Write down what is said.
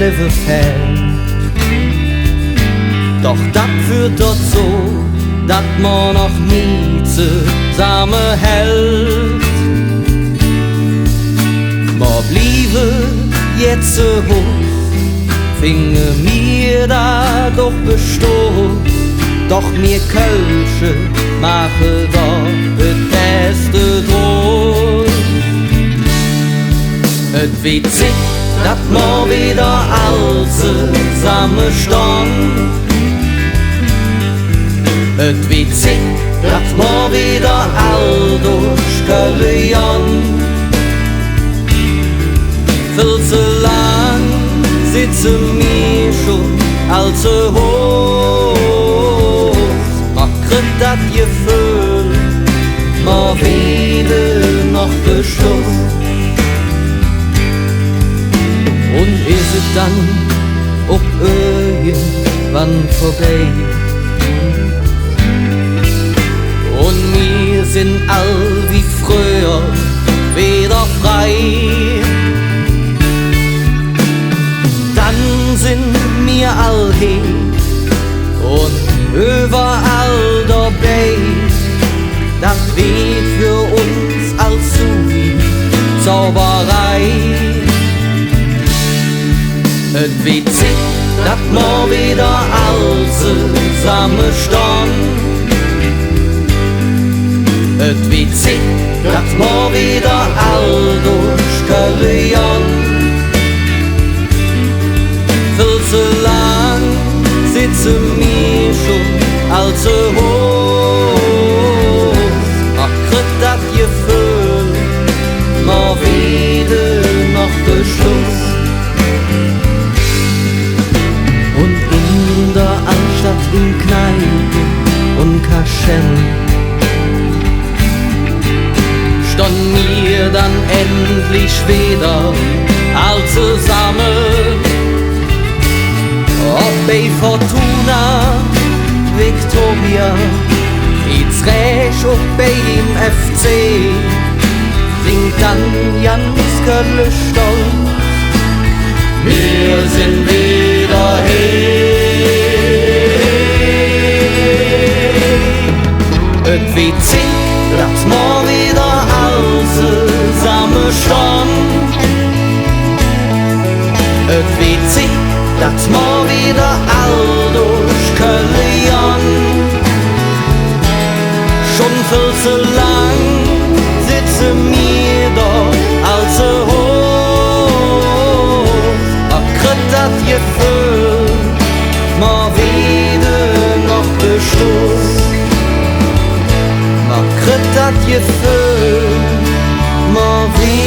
Leben fällt. Doch dat führt dort so, dat man noch nie zusammen hält. Ma bliebe jetzt so hoch, finge mir da doch bestohlen. Doch mir Kölsche mache doch das beste Droh. Et wird sich, dat ma wieder all zusammen stand. Et wird sich, dat ma wieder all durchgehen. Viel zu lang sitzen wir schon allzu hoch. Ma kriegt dat Gefühl, ma wieder noch Beschluss. Und ist es dann auch irgendwann vorbei? Und wir sind all wie früher wieder frei. Dann sind wir all hier und überall dabei. Das wird für uns allzu wie Zauberei. Et wird sich, dat ma wieder all zusammen stand. Et wird sich, dat ma wieder all durchgehen. Viel zu lang sitzen wir schon allzu hoch. Ach, kriegt dat Gefühl, ma wieder noch Beschluss. Und in der Altstadt in Kneipe und Kaschem stand mir dann endlich wieder all zusammen. Ob bei Fortuna, Victoria, jetzt recht ob bei dem FC, singt dann ganz Köln stolz. Wir sind wieder hier. Et wird sich, dat ma wieder all zusammen stand. Et wird sich, dat ma wieder all durchgehen. Schon viel zu lang sitzen wir doch allzu hoch. Ach, kriegt dat Gefühl, ma wieder noch Beschluss. Ma kriegt dat Gefühl, ma wieder